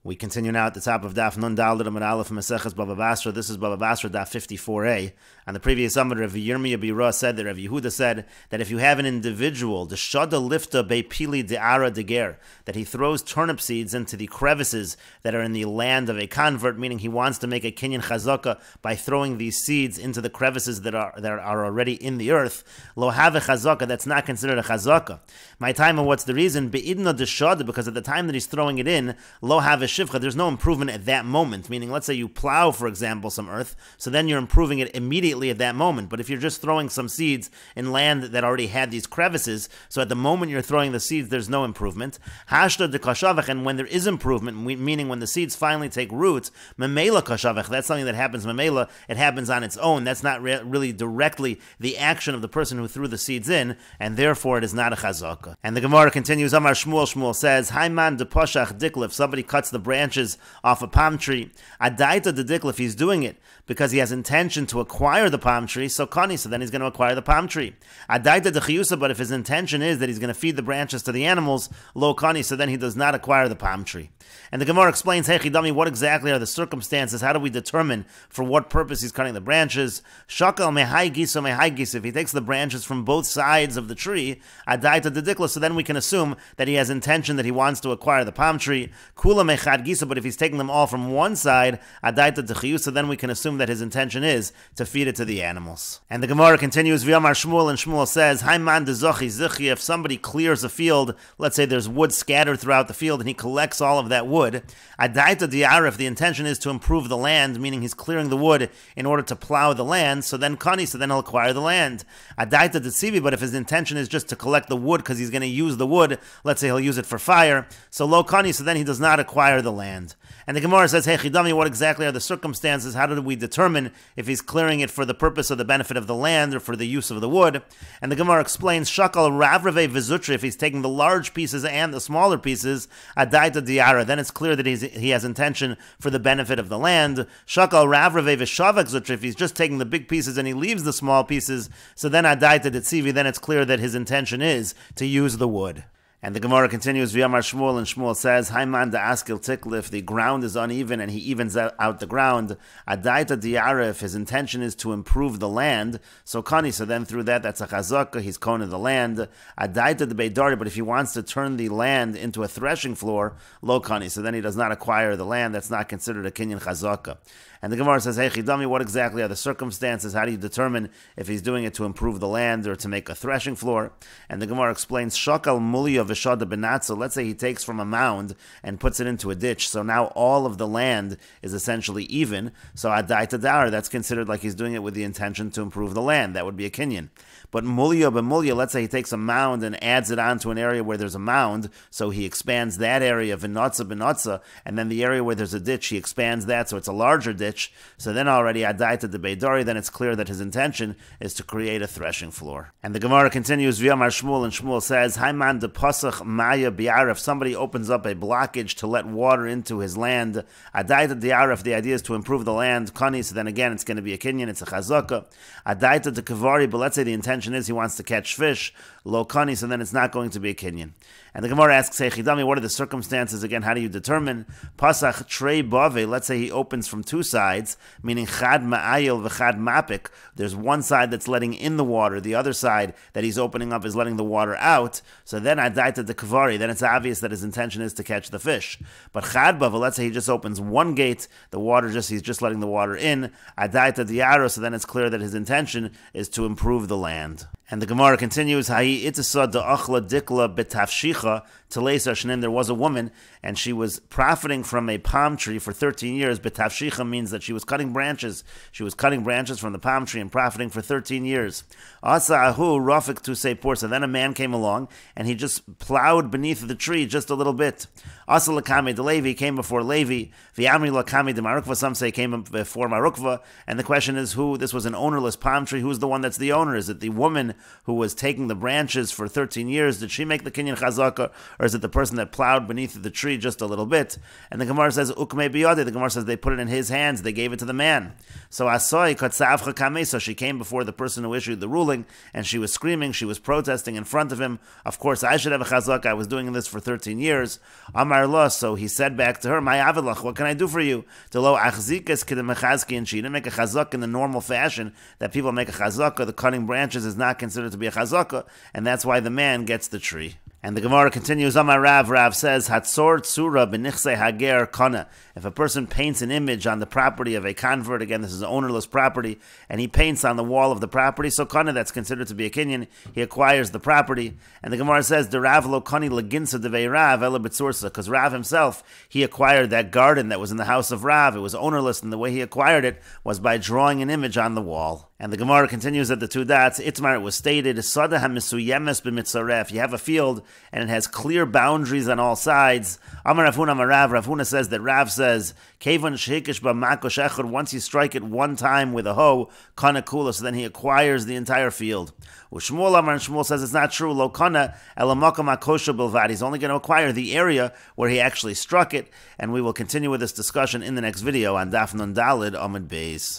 We continue now at the top of Daf Nun Daled Amud Aleph Meseches Bava Basra. This is Bava Basra Daf 54a. On the previous Amud, Rav Yomi Gemara said that Rav Yehuda said that if you have an individual, the Shada Lifta Beipili De'ara Deger, that he throws turnip seeds into the crevices that are in the land of a convert, meaning he wants to make a kinyan chazaka by throwing these seeds into the crevices that are already in the earth. Lo have a chazaka, that's not considered a chazaka. My time, and what's the reason? Be'idna de Shada, because at the time that he's throwing it in, lo have a shivcha, there's no improvement at that moment. Meaning, let's say you plow, for example, some earth, so then you're improving it immediately at that moment. But if you're just throwing some seeds in land that already had these crevices, so at the moment you're throwing the seeds, there's no improvement. Hashta de kashavach, and when there is improvement, meaning when the seeds finally take root, memela kashavach, that's something that happens memela, it happens on its own. That's not really directly the action of the person who threw the seeds in, and therefore it is not a chazaka. And the Gemara continues, Amar Shmuel, Shmuel says, Haiman de poshach dikla, if somebody cuts the branches off a palm tree, adaita de dikla, if he's doing it because he has intention to acquire the palm tree, so kani, so then he's going to acquire the palm tree. Adaita de chiyusa, but if his intention is that he's going to feed the branches to the animals, lo kani, so then he does not acquire the palm tree. And the Gemara explains, hey chidami, what exactly are the circumstances? How do we determine for what purpose he's cutting the branches? Shakal mehai giso mehai gis, if he takes the branches from both sides of the tree, adaita de dikla, so then we can assume that he has intention that he wants to acquire the palm tree. Kula mechad gisa, but if he's taking them all from one side, adaita de chiyusa, then we can assume that his intention is to feed it to the animals. And the Gemara continues, V'yamar Shmuel, and Shmuel says, Haiman de zochi zichi, if somebody clears a field, let's say there's wood scattered throughout the field, and he collects all of that wood, adaita di'ara, if the intention is to improve the land, meaning he's clearing the wood in order to plow the land, so then kani, so then he'll acquire the land. Adaita de but if his intention is just to collect the wood because he's going to use the wood, let's say he'll use it for fire, so lo kani, so then he does not acquire the land. And the Gemara says, hey chidami, what exactly are the circumstances? How do we determine if he's clearing it for the purpose of the benefit of the land or for the use of the wood? And the Gemara explains, shakal ravrave vizutri, if he's taking the large pieces and the smaller pieces, adaita diara, then it's clear that he has intention for the benefit of the land. Shakal ravrave vishavak zutri, if he's just taking the big pieces and he leaves the small pieces, so then adaita detzivi, then it's clear that his intention is to use the wood. And the Gemara continues, V'yamar Shmuel, and Shmuel says, Haiman da askil tikla, if the ground is uneven and he evens out the ground, adaita diara, if his intention is to improve the land, so kani, so then through that's a chazaka, he's kona the land, adaita de beidari, but if he wants to turn the land into a threshing floor, lo kani, so then he does not acquire the land, that's not considered a kinyan chazaka. And the Gemara says, hey chidami, what exactly are the circumstances? How do you determine if he's doing it to improve the land or to make a threshing floor? And the Gemara explains, shakal mulya v'shada benatza, let's say he takes from a mound and puts it into a ditch, so now all of the land is essentially even, so adaita dar, that's considered like he's doing it with the intention to improve the land, that would be a kinyan. But mulya b'mulya, let's say he takes a mound and adds it onto an area where there's a mound, so he expands that area, v'notza b'notza, and then the area where there's a ditch, he expands that, so it's a larger ditch, so then already adaita de beidari, then it's clear that his intention is to create a threshing floor. And the Gemara continues, V'yamar Shmuel, and Shmuel says, Haiman de pasach maya bi'ara, if somebody opens up a blockage to let water into his land, adaita di'ara, if the idea is to improve the land, kani, so then again it's going to be a kinyan, it's a chazaka. Adaita de kavari, but let's say the intention is he wants to catch fish, lo kani, so then it's not going to be a kinyan. And the Gemara asks, hey chidami, what are the circumstances? Again, how do you determine? Pasach trei bave, let's say he opens from two sides, meaning chad ma'ayil v'chad mapik, there's one side that's letting in the water, the other side that he's opening up is letting the water out, so then adaita de kavari, then it's obvious that his intention is to catch the fish. But chad bave, let's say he just opens one gate, he's just letting the water in, adaita diaro, so then it's clear that his intention is to improve the land. And the Gemara continues, Ha'i itisa da'achla dikla betafshicha telesa shnin, there was a woman, and she was profiting from a palm tree for 13 years. Betafshicha means that she was cutting branches. She was cutting branches from the palm tree and profiting for 13 years. Asa ahu rafik tu seipur, so then a man came along, and he just plowed beneath the tree just a little bit. Asa lakame de Levi, came before Levi. V'yamri lakame de Marukva, some say came before Marukva, and the question is who, this was an ownerless palm tree, who's the one that's the owner? Is it the woman who was taking the branches for 13 years? Did she make the kinyan chazaka, or is it the person that plowed beneath the tree just a little bit? And the Gemara says, ukme biyade, the Gemara says they put it in his hands, they gave it to the man. So asoi katzavcha kame, so she came before the person who issued the ruling, and she was screaming, she was protesting in front of him. Of course, I should have a chazaka, I was doing this for 13 years. Amar So he said back to her, "My avilach, what can I do for you? To lo achzikas kedemechazki, and she didn't make a chazak in the normal fashion that people make a chazaka. The cutting branches is not considered to be a chazaka, and that's why the man gets the tree." And the Gemara continues, Amar Rav, Rav says, Hatzor tsura b'nichse hager kana. If a person paints an image on the property of a convert, again, this is an ownerless property, and he paints on the wall of the property, so kana, that's considered to be a kinyan, he acquires the property. And the Gemara says, the Rav lo kani leginsa devei Rav ela b'tzursa, because Rav himself, he acquired that garden that was in the house of Rav. It was ownerless, and the way he acquired it was by drawing an image on the wall. And the Gemara continues at the two dots, Itmar, it was stated, Sada ha-misuyemes b'mitzaref. You have a field, and it has clear boundaries on all sides. Amar Rav Huna, Amar Rav. Rav Huna says that Rav says, Kevon shehikish b'makosh echad, once you strike it one time with a hoe, kana kula, so then he acquires the entire field. Shmuel Amar, and Shmuel says it's not true. Lo kana elamakam akosha bilvad. He's only going to acquire the area where he actually struck it, and we will continue with this discussion in the next video on Daf Nun Dalid Amud Beis.